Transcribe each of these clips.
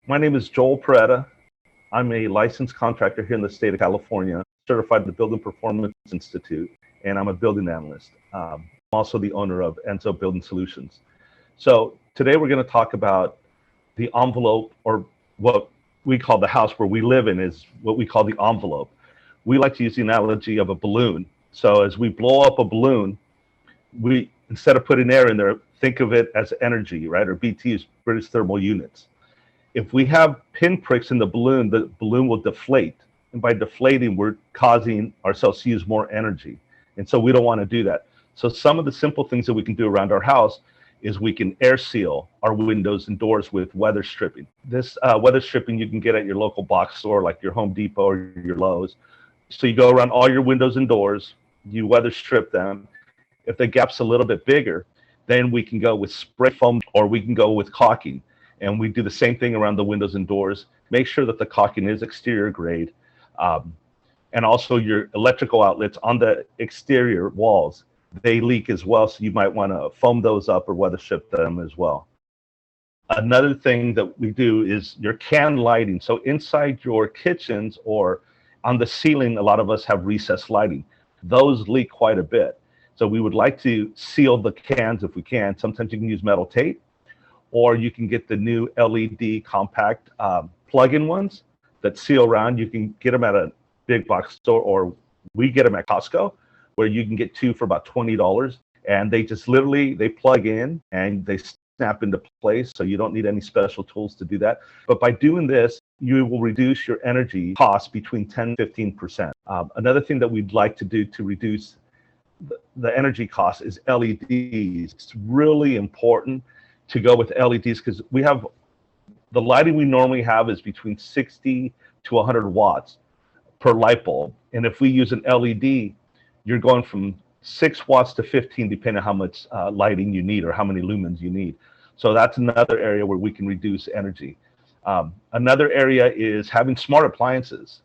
My name is Joel Pereda. I'm a licensed contractor here in the state of California, certified in the Building Performance Institute, and I'm a building analyst. I'm also the owner of Enzo Building Solutions. So today we're going to talk about the envelope, or what we call the house where we live in is what we call the envelope. We like to use the analogy of a balloon. So as we blow up a balloon, we, instead of putting air in there, think of it as energy, right? Or BTUs, British thermal units. If we have pinpricks in the balloon will deflate. And by deflating, we're causing ourselves to use more energy. And so we don't want to do that. So some of the simple things that we can do around our house is we can air seal our windows and doors with weather stripping. This weather stripping you can get at your local box store, like your Home Depot or your Lowe's. So you go around all your windows and doors, you weather strip them. If the gap's a little bit bigger, then we can go with spray foam or we can go with caulking. And we do the same thing around the windows and doors. Make sure that the caulking is exterior grade. And also your electrical outlets on the exterior walls, they leak as well. So you might want to foam those up or weather strip them as well. Another thing that we do is your can lighting. So inside your kitchens or on the ceiling, a lot of us have recessed lighting. Those leak quite a bit. So we would like to seal the cans if we can. Sometimes you can use metal tape, or you can get the new LED compact plug-in ones that seal around. You can get them at a big box store, or we get them at Costco, where you can get two for about $20. And they just literally, they plug in and they snap into place. So you don't need any special tools to do that. But by doing this, you will reduce your energy costs between 10 and 15%. Another thing that we'd like to do to reduce the energy cost is LEDs. It's really important to go with LEDs because we have the lighting we normally have is between 60 to 100 watts per light bulb. And if we use an LED, you're going from 6 watts to 15, depending on how much lighting you need or how many lumens you need. So that's another area where we can reduce energy. Another area is having smart appliances.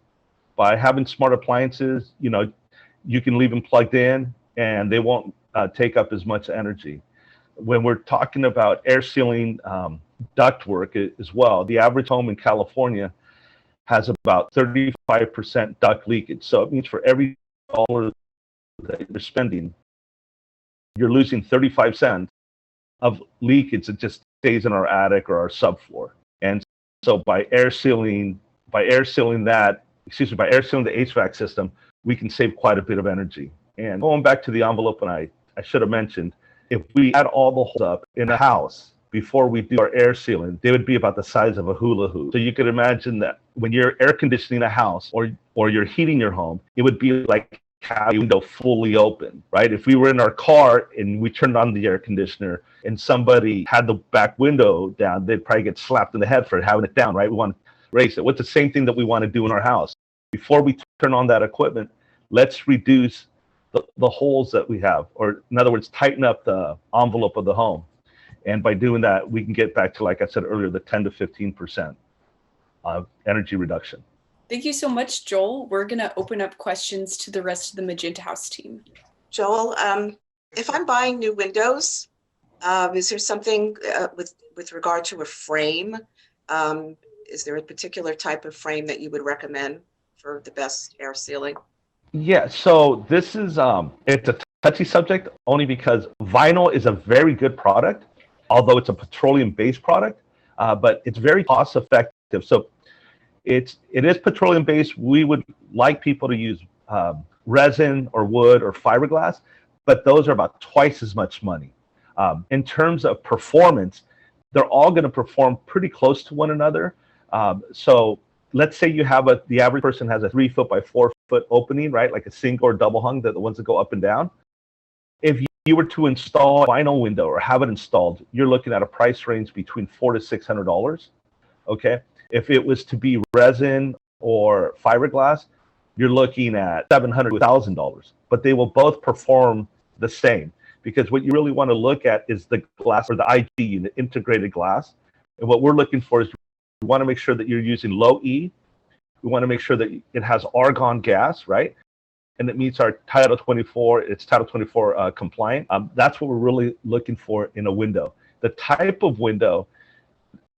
By having smart appliances, you can leave them plugged in and they won't take up as much energy. When we're talking about air sealing ductwork as well, the average home in California has about 35% duct leakage. So it means for every dollar that you're spending, you're losing 35 cents of leakage that just stays in our attic or our subfloor. And so by air sealing the HVAC system, we can save quite a bit of energy. And going back to the envelope, and I should have mentioned, if we add all the holes up in a house before we do our air sealing, they would be about the size of a hula hoop. So you could imagine that when you're air conditioning a house or you're heating your home, it would be like having a window fully open, right? If we were in our car and we turned on the air conditioner and somebody had the back window down, they'd probably get slapped in the head for having it down, right? We want to raise it. What's the same thing that we want to do in our house? Before we turn on that equipment, let's reduce the holes that we have, or in other words, tighten up the envelope of the home. And by doing that, we can get back to, like I said earlier, the 10 to 15% of energy reduction. Thank you so much, Joel. We're going to open up questions to the rest of the Magenta House team. Joel, if I'm buying new windows, is there something with regard to a frame? Is there a particular type of frame that you would recommend for the best air sealing? Yeah, so this is it's a touchy subject only because vinyl is a very good product, although it's a petroleum-based product, but it's very cost-effective. So it is petroleum-based. We would like people to use resin or wood or fiberglass, but those are about twice as much money. In terms of performance, they're all going to perform pretty close to one another. So let's say you have the average person has a 3 foot by 4 foot opening, right? Like a single or double hung, the ones that go up and down. If you were to install a vinyl window or have it installed, you're looking at a price range between $400 to $600. Okay. If it was to be resin or fiberglass, you're looking at $700 to $1,000, but they will both perform the same, because what you really want to look at is the glass, or the IG unit, integrated glass. And what we're looking for is we want to make sure that you're using low E. We want to make sure that it has argon gas, right? And it meets our Title 24, it's Title 24 compliant. That's what we're really looking for in a window. The type of window,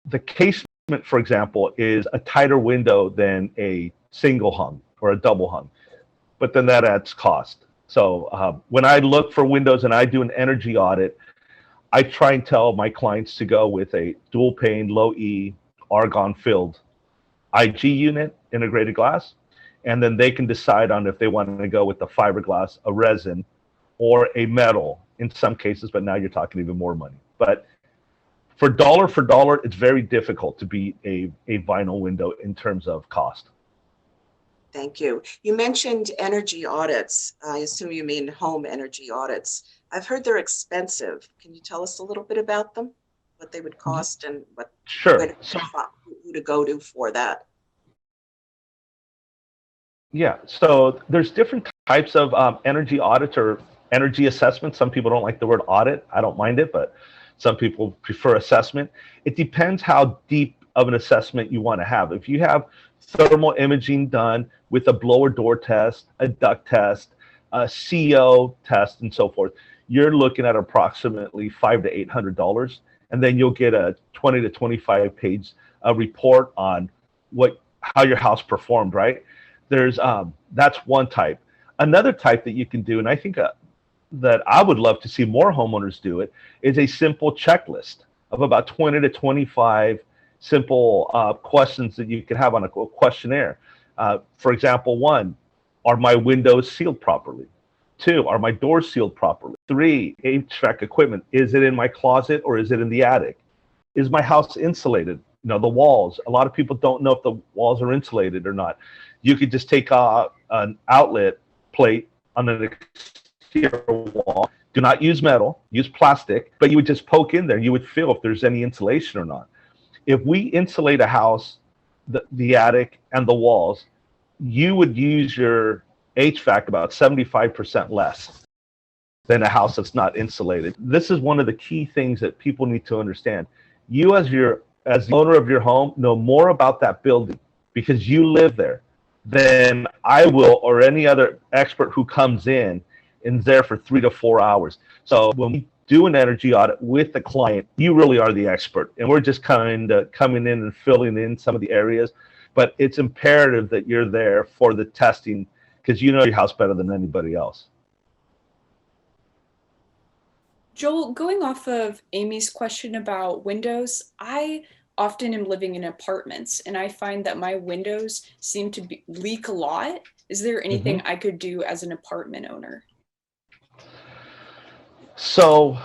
the case for example, is a tighter window than a single hung or a double hung, but then that adds cost. So when I look for windows and I do an energy audit, I try and tell my clients to go with a dual pane, low E, argon filled IG unit, integrated glass, and then they can decide on if they want to go with the fiberglass, a resin, or a metal in some cases, but now you're talking even more money. But for dollar, it's very difficult to beat a vinyl window in terms of cost. Thank you. You mentioned energy audits. I assume you mean home energy audits. I've heard they're expensive. Can you tell us a little bit about them? What they would cost and what Sure. So, who to go to for that? yeah, so there's different types of energy audits or energy assessments. Some people don't like the word audit. I don't mind it, but some people prefer assessment. It depends how deep of an assessment you want to have. If you have thermal imaging done with a blower door test, a duct test, a CO test, and so forth, you're looking at approximately $500 to $800, and then you'll get a 20 to 25 page report on how your house performed. Right? There's that's one type. Another type that you can do, and I think that I would love to see more homeowners do it, is a simple checklist of about 20 to 25 simple questions that you can have on a questionnaire. For example, 1, are my windows sealed properly? 2, are my doors sealed properly? 3, HVAC equipment, is it in my closet or is it in the attic? Is my house insulated? You know, the walls. A lot of people don't know if the walls are insulated or not. You could just take an outlet plate on an exterior wall. Do not use metal, use plastic, but you would just poke in there. You would feel if there's any insulation or not. If we insulate a house, the attic and the walls, you would use your HVAC about 75% less than a house that's not insulated. This is one of the key things that people need to understand. You as the owner of your home know more about that building because you live there than I will or any other expert who comes in and is there for 3 to 4 hours. So when we do an energy audit with the client, you really are the expert, and we're just coming in and filling in some of the areas. But it's imperative that you're there for the testing because you know your house better than anybody else. Joel, going off of Amy's question about windows, I often am living in apartments and I find that my windows seem to leak a lot. Is there anything I could do as an apartment owner? So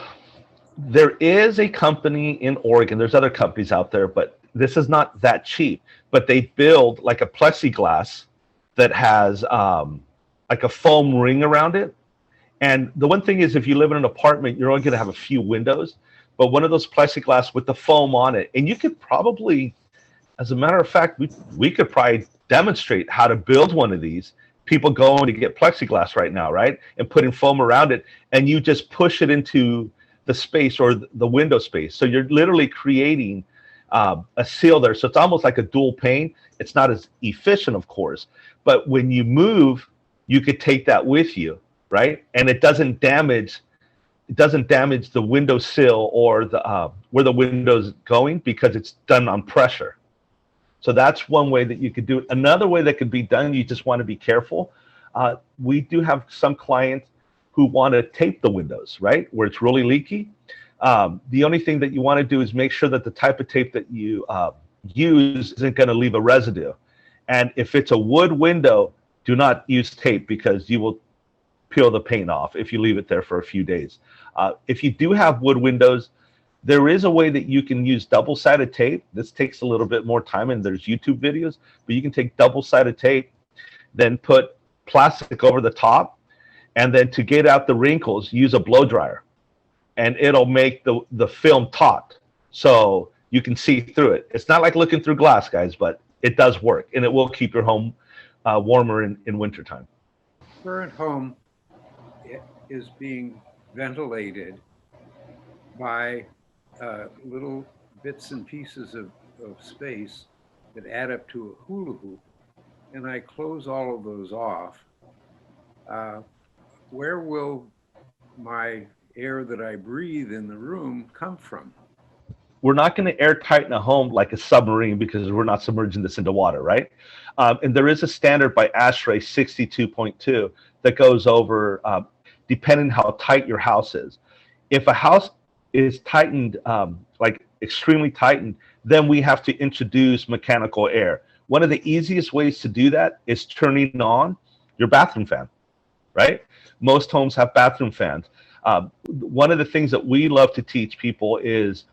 there is a company in Oregon. There's other companies out there, but this is not that cheap. But they build like a plexiglass that has like a foam ring around it. And the one thing is, if you live in an apartment, you're only going to have a few windows. But one of those plexiglass with the foam on it, and you could probably, as a matter of fact, we could probably demonstrate how to build one of these. People going to get plexiglass right now, right? And putting foam around it, and you just push it into the space or the window space. So you're literally creating a seal there. So it's almost like a dual pane. It's not as efficient, of course, but when you move, you could take that with you, right? And it doesn't damage the window sill or the where the window's going because it's done on pressure. So that's one way that you could do it. Another way that could be done, you just want to be careful. We do have some clients who want to tape the windows, right, where it's really leaky. The only thing that you want to do is make sure that the type of tape that you use isn't going to leave a residue. And if it's a wood window, do not use tape because you will peel the paint off if you leave it there for a few days. If you do have wood windows, there is a way that you can use double-sided tape. This takes a little bit more time, and there's YouTube videos, but you can take double-sided tape, then put plastic over the top, and then to get out the wrinkles, use a blow dryer, and it'll make the film taut, so you can see through it. It's not like looking through glass, guys, but it does work, and it will keep your home warmer in wintertime. Current home is being ventilated by little bits and pieces of space that add up to a hula hoop, and I close all of those off. Where will my air that I breathe in the room come from? we're not going to air tighten a home like a submarine because we're not submerging this into water, right? And there is a standard by ASHRAE 62.2 that goes over depending how tight your house is. If a house is tightened, like extremely tightened, then we have to introduce mechanical air. One of the easiest ways to do that is turning on your bathroom fan, right? Most homes have bathroom fans. One of the things that we love to teach people is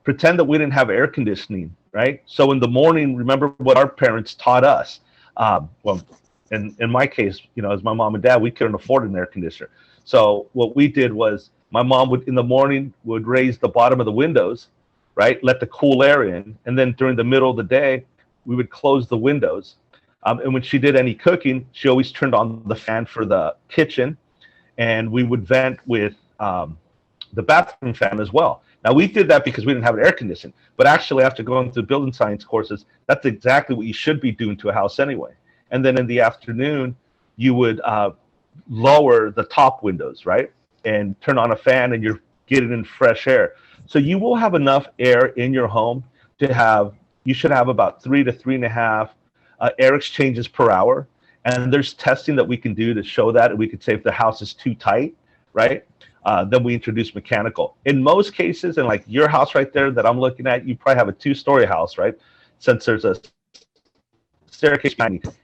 pretend that we didn't have air conditioning, right? So in the morning, remember what our parents taught us. Well, in my case, you know, as my mom and dad, we couldn't afford an air conditioner. So what we did was my mom would, in the morning, would raise the bottom of the windows, right? Let the cool air in. And then during the middle of the day, we would close the windows. And when she did any cooking, she always turned on the fan for the kitchen. And we would vent with the bathroom fan as well. Now, we did that because we didn't have an air conditioner. But actually, after going through building science courses, that's exactly what you should be doing to a house anyway. And then in the afternoon, you would lower the top windows, right? And turn on a fan, and you're getting in fresh air. So you will have enough air in your home to have, you should have about 3 to 3.5 air exchanges per hour. And there's testing that we can do to show that. And we could say if the house is too tight, right? Then we introduce mechanical. In most cases, and like your house right there that I'm looking at, you probably have a 2-story house, right? Since there's a staircase,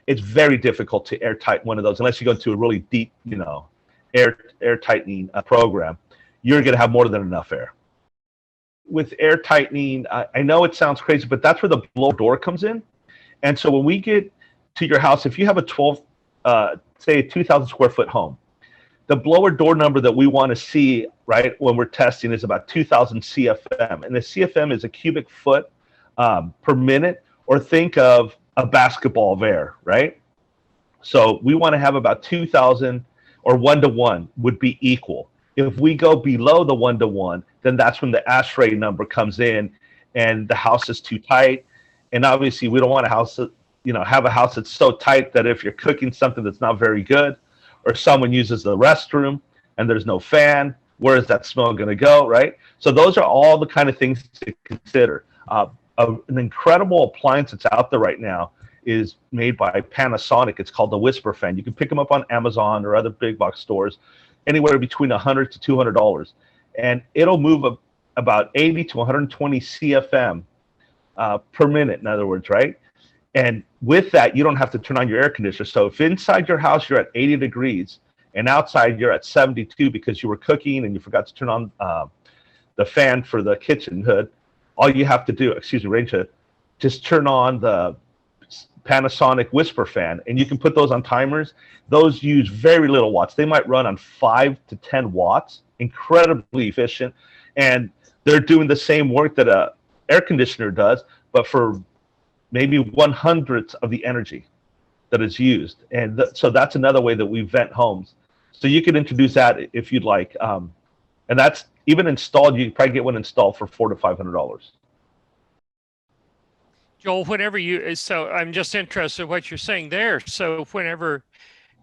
it's very difficult to air tighten one of those unless you go into a really deep, you know, air tightening program. You're going to have more than enough air. With air tightening, I know it sounds crazy, but that's where the blower door comes in. And so when we get to your house, if you have a say a 2,000 square foot home, the blower door number that we want to see, right, when we're testing is about 2,000 CFM. And the CFM is a cubic foot per minute, or think of a basketball of air, right? So we want to have about 2,000, or 1-to-1 would be equal. If we go below the 1-to-1, then that's when the ASHRAE number comes in and the house is too tight. And obviously we don't want a house that, you know, have a house that's so tight that if you're cooking something that's not very good, or someone uses the restroom and there's no fan, where is that smell going to go, right? So those are all the kind of things to consider. An incredible appliance that's out there right now is made by Panasonic. It's called the Whisper Fan. You can pick them up on Amazon or other big box stores, anywhere between $100 to $200. And it'll move about 80 to 120 CFM per minute, in other words, right? And with that, you don't have to turn on your air conditioner. So if inside your house you're at 80 degrees and outside you're at 72 because you were cooking and you forgot to turn on the fan for the kitchen hood, all you have to do, range hood, just turn on the Panasonic Whisper Fan, and you can put those on timers. Those use very little watts. They might run on 5 to 10 watts, incredibly efficient. And they're doing the same work that a air conditioner does, but for maybe 1/100th of the energy that is used. And so that's another way that we vent homes. So you can introduce that if you'd like. And that's even installed, you can probably get one installed for $400 to $500. Joel, so I'm just interested in what you're saying there. So whenever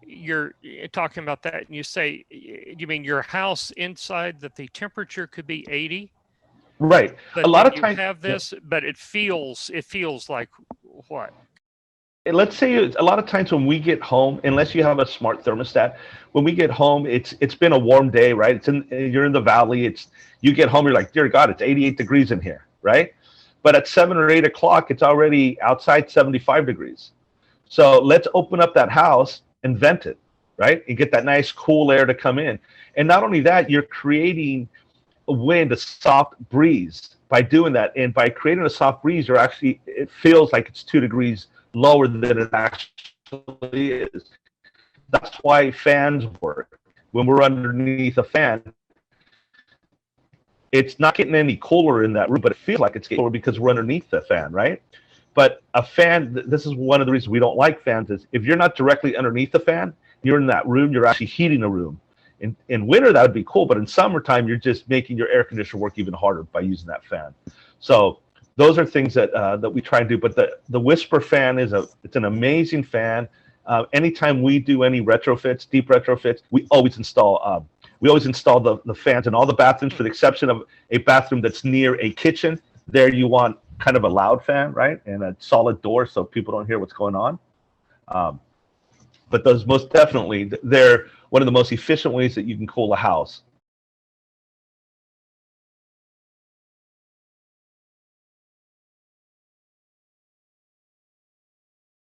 you're talking about that and you say, you mean your house inside that the temperature could be 80? Right. But a lot of you times have this, but it feels like what? Let's say a lot of times when we get home, unless you have a smart thermostat, when we get home, it's been a warm day, right? You're in the valley. You get home, you're like, dear God, it's 88 degrees in here, right? But at 7 or 8 o'clock, it's already outside 75 degrees. So let's open up that house and vent it, right? And get that nice cool air to come in. And not only that, you're creating a wind, a soft breeze by doing that. And by creating a soft breeze, it feels like it's 2 degrees lower than it actually is. That's why fans work. When we're underneath a fan, it's not getting any cooler in that room, but it feels like it's getting cooler because we're underneath the fan, right? But a fan, this is one of the reasons we don't like fans, is if you're not directly underneath the fan, you're in that room, you're actually heating a room. In winter, that would be cool, but in summertime, you're just making your air conditioner work even harder by using that fan. So those are things that we try and do. But the Whisper Fan it's an amazing fan. Anytime we do any retrofits, deep retrofits, we always install the fans in all the bathrooms, for the exception of a bathroom that's near a kitchen. There you want kind of a loud fan, right? And a solid door so people don't hear what's going on. But those most definitely, they're one of the most efficient ways that you can cool a house.